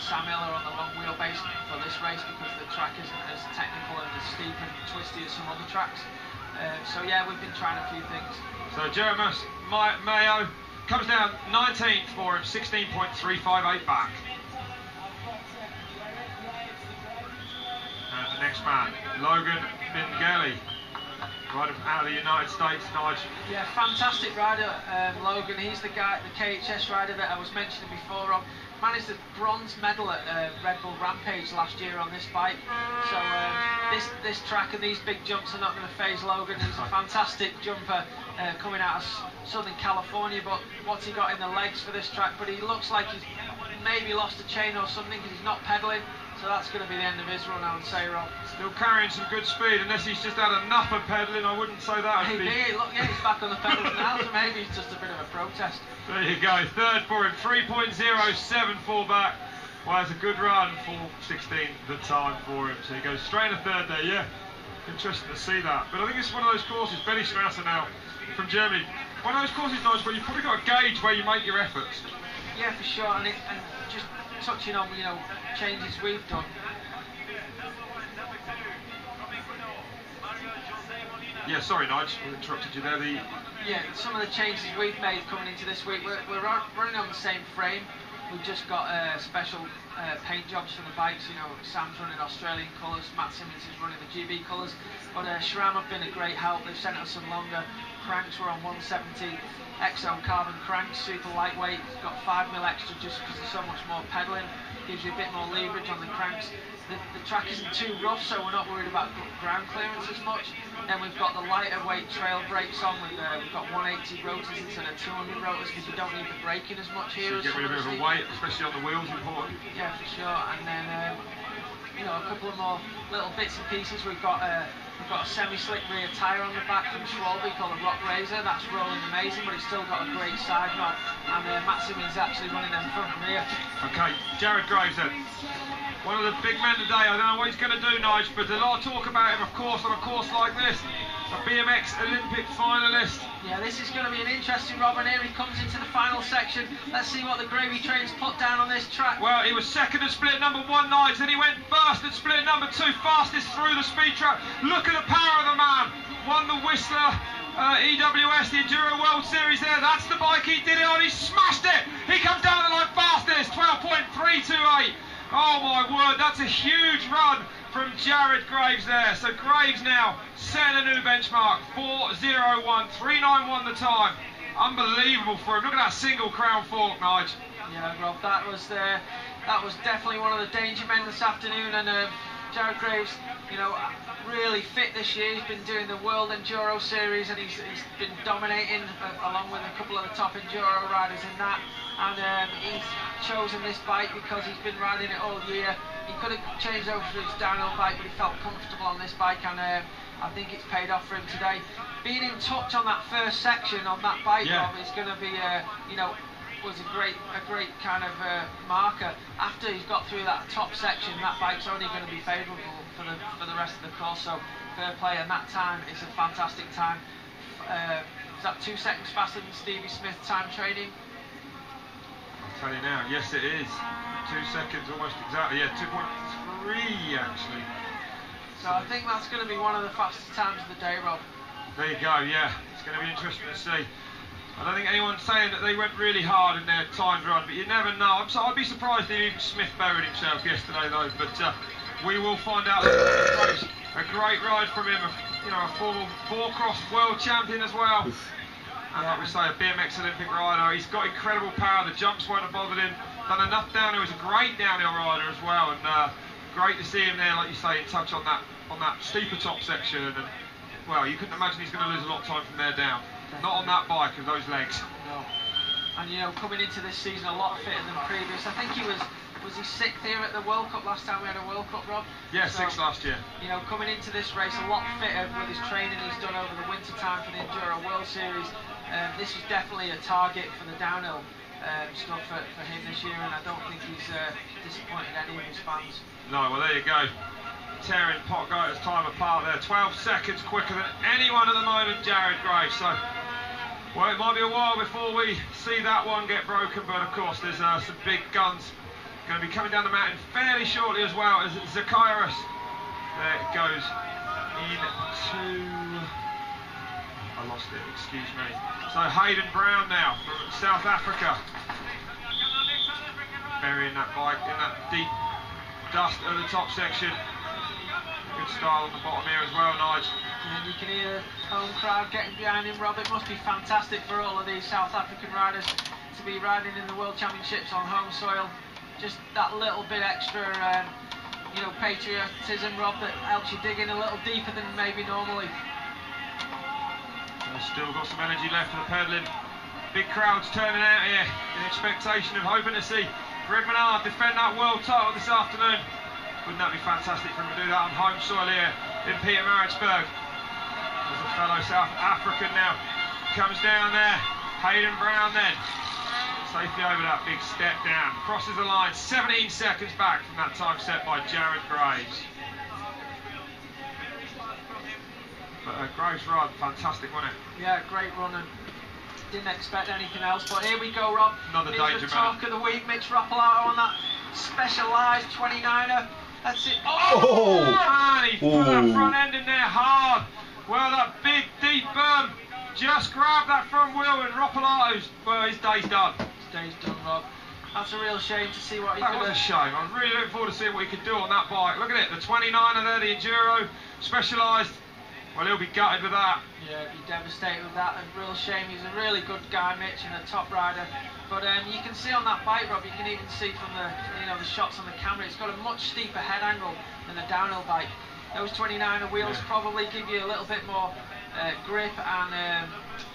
Sam Miller on the long wheelbase for this race because the track isn't as technical and as steep and twisty as some other tracks. So yeah, we've been trying a few things. So Jeremy Mayo comes down 19th for him, 16.358 back. And the next man, Logan Bingeli, right out of the United States, Nigel. Yeah, fantastic rider, Logan. He's the guy, the KHS rider that I was mentioning before. Rob managed a bronze medal at Red Bull Rampage last year on this bike. So this track and these big jumps are not going to faze Logan. He's a fantastic jumper coming out of Southern California. But what's he got in the legs for this track? But he looks like he's maybe lost a chain or something because he's not pedaling. So that's going to be the end of his run, I would say, Rob. Still carrying some good speed, unless he's just had enough of pedalling. I wouldn't say that. Maybe, look, yeah, he's back on the pedals now, so maybe it's just a bit of a protest. There you go, third for him, 3.074 back. Well, it's a good run, 4.16 the time for him. So he goes straight in the third there, yeah. Interesting to see that. But I think it's one of those courses, Benny Strasser now, from Germany. One of those courses, Nigel, where you've probably got to gauge where you make your efforts. Yeah, for sure, and just touching on, you know, changes we've done. Yeah, sorry, Nigel, I interrupted you there. Yeah, some of the changes we've made coming into this week, we're running on the same frame. We've just got special paint jobs for the bikes. You know, Sam's running Australian colours, Matt Simmons is running the GB colours. But SRAM have been a great help. They've sent us some longer cranks. We're on 170 Exxon carbon cranks, super lightweight. It's got 5mm extra just because there's so much more pedalling. Gives you a bit more leverage on the cranks. The track isn't too rough, so we're not worried about ground clearance as much. Then we've got the lighter weight trail brakes on. We've got 180 rotors instead of 200 rotors because you don't need the braking as much here. So you get rid of a bit of a weight, especially on the wheels, important. Yeah, for sure. And then you know, a couple of more little bits and pieces. We've got a semi-slick rear tyre on the back from Schwalbe called a Rock Razor. That's rolling amazing, but it's still got a great side rod. And Matt Simmons actually running them front and rear. Okay, Jared Graves then. One of the big men today. I don't know what he's going to do, Nigel, but there's a lot of talk about him, of course, on a course like this. A BMX Olympic finalist. Yeah, this is going to be an interesting Rob, and here he comes into the final section. Let's see what the gravy train's put down on this track. Well, he was second at split number 1, Nigel, then he went first at split number 2, fastest through the speed trap. Look at the power of the man. Won the Whistler EWS, the Enduro World Series there. That's the bike he did it on. He smashed it. He comes down the line fastest, 12.328. Oh my word, that's a huge run from Jared Graves there. So Graves now setting a new benchmark, 4:01.391 the time. Unbelievable for him. Look at that single crown fork, Nigel. Yeah, Rob, that was definitely one of the danger men this afternoon. And Jared Graves, you know, really fit this year. He's been doing the World Enduro Series, and he's been dominating along with a couple of the top Enduro riders in that. And he's chosen this bike because he's been riding it all year. He could have changed over to his downhill bike, but he felt comfortable on this bike, and I think it's paid off for him today. Being in touch on that first section on that bike, yeah, Rob, is going to be, you know, was a great kind of marker. After he's got through that top section, that bike's only going to be favourable for the rest of the course. So fair play, and that time is a fantastic time. Is that 2 seconds faster than Stevie Smith time training? I'll tell you now, yes it is. 2 seconds almost exactly, yeah, 2.3 actually. So I think that's going to be one of the fastest times of the day, Rob. There you go, yeah. It's going to be interesting to see. I don't think anyone's saying that they went really hard in their timed run, but you never know. I'd be surprised if even Smith buried himself yesterday though, but we will find out. A great ride from him, you know, a former 4-cross world champion as well. And like we say, a BMX Olympic rider. He's got incredible power. The jumps won't have bothered him. Done enough downhill. He's a great downhill rider as well. And great to see him there, like you say, in touch on that steeper top section. And well, you couldn't imagine he's going to lose a lot of time from there down. Not on that bike with those legs. No. And you know, coming into this season a lot fitter than previous. I think he was he 6th here at the World Cup last time we had a World Cup, Rob? Yeah, so, 6th last year. You know, coming into this race a lot fitter with his training he's done over the winter time for the Enduro World Series. This is definitely a target for the downhill stuff for him this year, and I don't think he's disappointed any of his fans. No, well there you go. Tearing Potgieter's time apart there. 12 seconds quicker than anyone at the moment, Jared Graves. So, well, it might be a while before we see that one get broken, but of course there's some big guns going to be coming down the mountain fairly shortly as well as Zacchaeus. There it goes into... I lost it, excuse me. So Hayden Brown now from South Africa. Burying that bike in that deep dust at the top section. Good style on the bottom here as well, Nigel. And you can hear the home crowd getting behind him, Rob. It must be fantastic for all of these South African riders to be riding in the World Championships on home soil. Just that little bit extra, you know, patriotism, Rob, that helps you dig in a little deeper than maybe normally. They've still got some energy left for the pedaling. Big crowds turning out here in expectation of hoping to see Greg Menard defend that world title this afternoon. Wouldn't that be fantastic for him to do that on home soil here in Pietermaritzburg? As a fellow South African now comes down there. Hayden Brown then safely over that big step down, crosses the line 17 seconds back from that time set by Jared Graves. But Graves' run, fantastic, wasn't it? Yeah, great run, and didn't expect anything else. But here we go, Rob. Another danger man. Talk of the week, Mitch Roppolato on that specialised 29er. That's it. Oh! And he put that front end in there hard. Well, that big deep berm just grabbed that front wheel, and Roppolato's, well, his day's done. His day's done, Rob. That's a real shame to see what he That could was a have. shame. I'm really looking forward to seeing what he could do on that bike. Look at it, the 29er there, the Enduro, specialised. Well, he'll be gutted with that. Yeah, he'd be devastated with that. A real shame. He's a really good guy, Mitch, and a top rider. But you can see on that bike, Rob, you can even see from the, you know, the shots on the camera, it's got a much steeper head angle than the downhill bike. Those 29er wheels probably give you a little bit more grip and,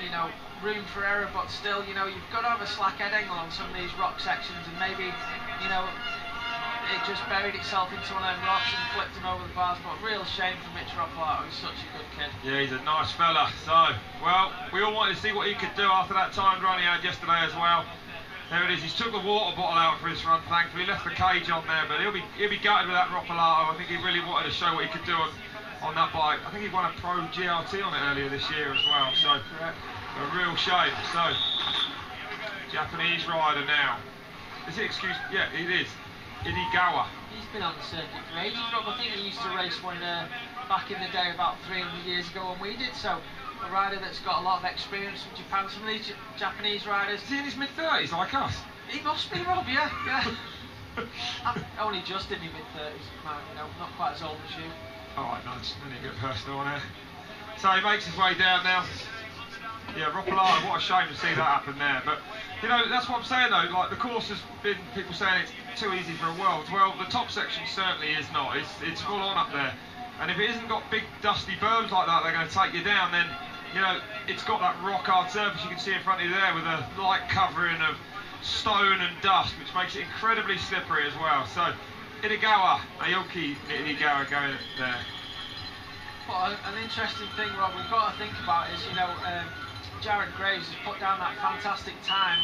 you know, room for error, but still, you know, you've got to have a slack head angle on some of these rock sections, and maybe, you know, it just buried itself into one of them rocks and flipped him over the bars. But real shame for Mitch Roppolato. He's such a good kid. Yeah, he's a nice fella. So, well, we all wanted to see what he could do after that timed run he had yesterday as well. There it is. He's took the water bottle out for his run, thankfully. Left the cage on there, but he'll be gutted with that Roppolato. I think he really wanted to show what he could do on that bike. I think he won a Pro GRT on it earlier this year as well. So, a real shame. So, Japanese rider now. Is it? Yeah, it is. Idigawa. He's been on the circuit for ages, Rob. I think he used to race one back in the day about 300 years ago when we did. So, a rider that's got a lot of experience from Japan. Some of these Japanese riders. Is he in his mid-30s like us? He must be, Rob, yeah. I'm only just in my mid-30s, man, you know, not quite as old as you. Alright, nice. Then you get personal on there. So he makes his way down now. Yeah, Roppolato, what a shame to see that happen there. But, you know, that's what I'm saying though, like the course has been, people saying it's too easy for a world. Well, the top section certainly is not. It's full on up there. And if it hasn't got big dusty berms like that, they're going to take you down, then, you know, it's got that rock hard surface you can see in front of you there with a light covering of stone and dust, which makes it incredibly slippery as well. So, Idigawa, Naoki Idigawa going there. Well, an interesting thing, Rob, we've got to think about is, you know, Jared Graves has put down that fantastic time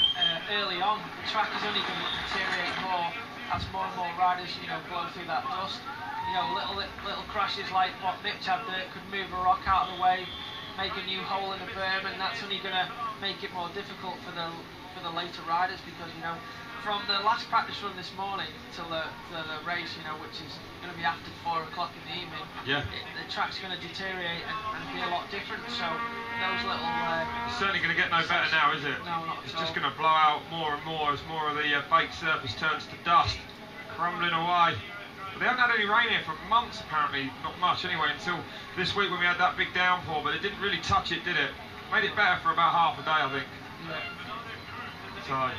early on. The track is only going to deteriorate more as more and more riders, you know, blow through that dust. You know, little crashes like what Mitch had there could move a rock out of the way, make a new hole in the berm, and that's only going to make it more difficult for the later riders, because, you know, from the last practice run this morning till the race, you know, which is going to be after 4 o'clock in the evening, the track's going to deteriorate and be a lot different. So those little... it's certainly going to get no better now, is it? No, not at all. It's just going to blow out more and more as more of the baked surface turns to dust, crumbling away. But they haven't had any rain here for months, apparently, not much anyway, until this week when we had that big downpour, but it didn't really touch it, did it? Made it better for about half a day, I think. Yeah. So...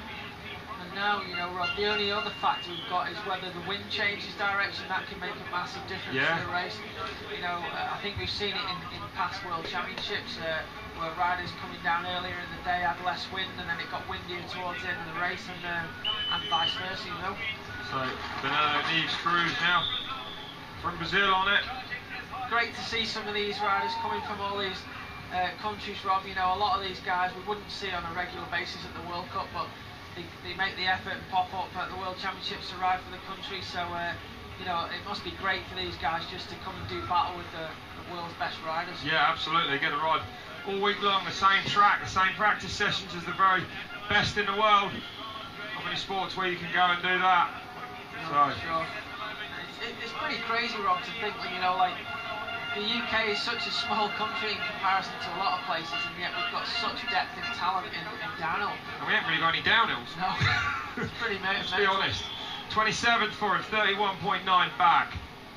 And now, you know, Rob, the only other factor we've got is whether the wind changes direction. That can make a massive difference to the race. You know, I think we've seen it in past World Championships where riders coming down earlier in the day had less wind, and then it got windier towards the end of the race, and vice versa, you know. So, Bernardo Neves Cruz now from Brazil on it. Great to see some of these riders coming from all these countries, Rob. You know, a lot of these guys we wouldn't see on a regular basis at the World Cup, but they make the effort and pop up at the World Championships to ride for the country. So, you know, it must be great for these guys just to come and do battle with the world's best riders. Yeah, absolutely. They get to ride all week long, the same track, the same practice sessions as the very best in the world. Not many sports where you can go and do that. No. Sure. It's pretty crazy, Rob, to think that, you know, like, the UK is such a small country in comparison to a lot of places, and yet we've got such depth of talent in downhill. And we haven't really got any downhills. No, it's pretty mental. Let's be honest. 27th for him, 31.9 back.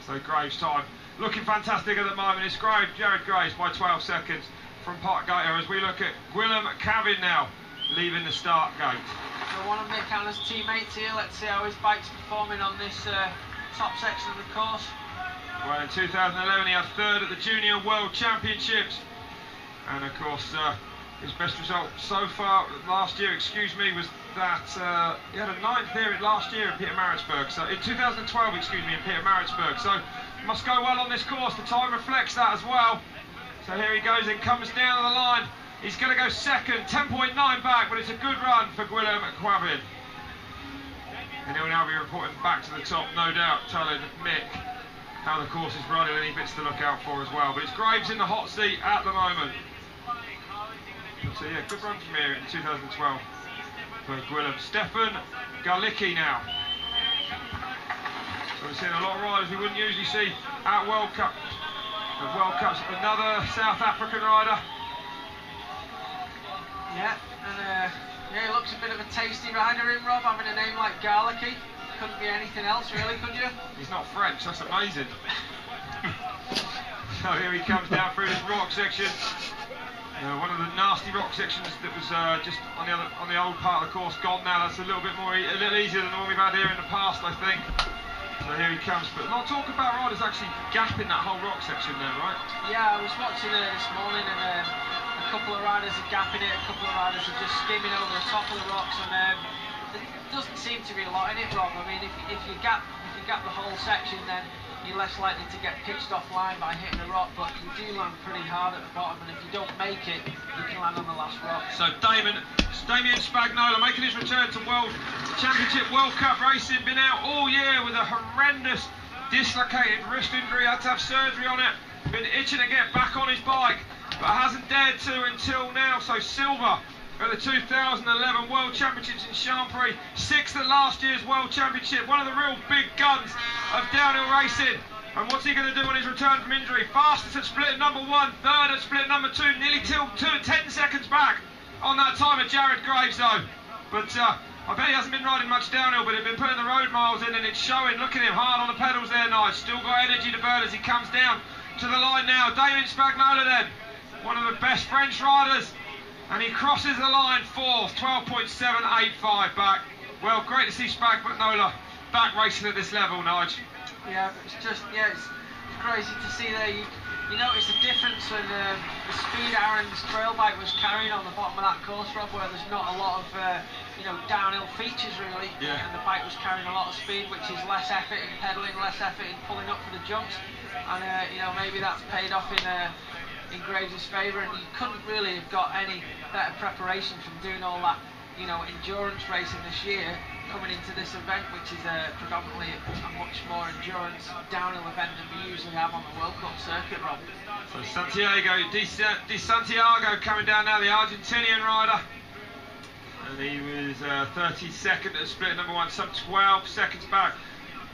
So Graves' time looking fantastic at the moment. It's Jared Graves by 12 seconds from Park Gator as we look at Gwilym Cavin now leaving the start gate. So one of Mick Hanna's teammates here. Let's see how his bike's performing on this top section of the course. Well, in 2011 he had third at the Junior World Championships, and of course his best result so far last year, was that he had a 9th there last year in Pietermaritzburg. So in 2012, in Pietermaritzburg. So must go well on this course. The time reflects that as well. So here he goes, and comes down the line. He's going to go second, 10.9 back, but it's a good run for Gwilym Cavin. And he'll now be reporting back to the top, no doubt, telling Mick how the course is running, any bits to look out for as well. But it's Graves in the hot seat at the moment. So yeah, good run from here in 2012 for Gwilym. Stefan Galicki now. So we're seeing a lot of riders we wouldn't usually see at World Cup. At World Cups, another South African rider. Yeah, and yeah, he looks a bit of a tasty rider in, Rob, having a name like Galicki. Couldn't be anything else, really, could you? He's not French, that's amazing. So here he comes down through this rock section. One of the nasty rock sections that was just on the old part of the course gone now. That's a little easier than the one we've had here in the past, I think. So here he comes, but a lot of talk about riders actually gapping that whole rock section there, right? Yeah, I was watching it this morning, and a couple of riders are gapping it, a couple of riders are just skimming over the top of the rocks, and there doesn't seem to be a lot in it, Rob. I mean, if you gap the whole section, then you're less likely to get pitched offline by hitting the rock, but you do land pretty hard at the bottom, and if you don't make it, you can land on the last rock. So Damien Spagnola making his return to World Championship World Cup racing, been out all year with a horrendous dislocated wrist injury, had to have surgery on it, been itching to get back on his bike, but hasn't dared to until now. So silver at the 2011 World Championships in Champéry, 6th at last year's World Championship, one of the real big guns of downhill racing. And what's he going to do on his return from injury? Fastest at split number 1, third at split number 2, nearly 10 seconds back on that time of Jared Graves though. But I bet he hasn't been riding much downhill, but he's been putting the road miles in, and it's showing. Look at him, hard on the pedals there, nice. Still got energy to burn as he comes down to the line now. Damien Spagnola then, one of the best French riders, and he crosses the line 4th, 12.785 back. Well, great to see Spagnola back racing at this level, Nige. Yeah, it's just, yeah, it's crazy to see there. You notice the difference in the speed Aaron's trail bike was carrying on the bottom of that course, Rob, where there's not a lot of downhill features really. Yeah. And the bike was carrying a lot of speed, which is less effort in pedalling, less effort in pulling up for the jumps. And maybe that's paid off in Graves' favour, and you couldn't really have got any better preparation from doing all that endurance racing this year, coming into this event, which is predominantly a much more endurance downhill event than we usually have on the World Cup circuit, Rob. So Santiago Di Santiago coming down now, the Argentinian rider, and he was 32nd at split number 1, some 12 seconds back.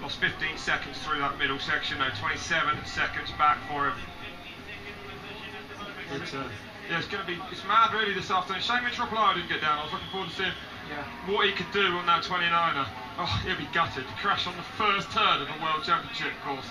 Lost 15 seconds through that middle section though, 27 seconds back for him. Yeah, it's mad really this afternoon. Shame Mitch Roppolo didn't get down. I was looking forward to seeing what he could do on that 29er. Oh, he'll be gutted. Crash on the first turn of a World Championship course.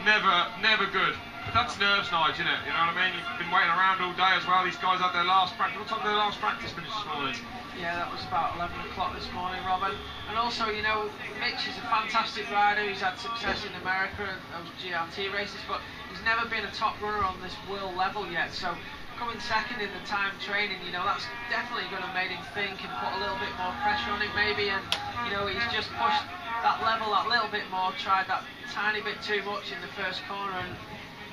Yeah. Never good. But that's nerves, Nige, isn't it? You know what I mean? You've been waiting around all day as well. These guys had their last practice. What time did their last practice finish this morning? Yeah, that was about 11 o'clock this morning, Robin. And also, Mitch is a fantastic rider. He's had success in America at those GRT races, but he's never been a top runner on this world level yet. So coming second in the time training, that's definitely going to make him think and put a little bit more pressure on him maybe. And he's just pushed that level that little bit more, tried that tiny bit too much in the first corner, and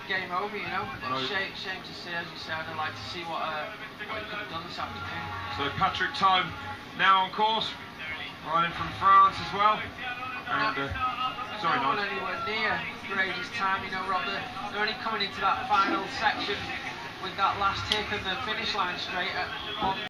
game over. But shame to see, as you said. I'd like to see what he could have done this afternoon. So Patrick Thome now on course, riding from France as well. And sorry, not anywhere near Graves' time. Rob, they're only coming into that final section with that last hit and the finish line straight at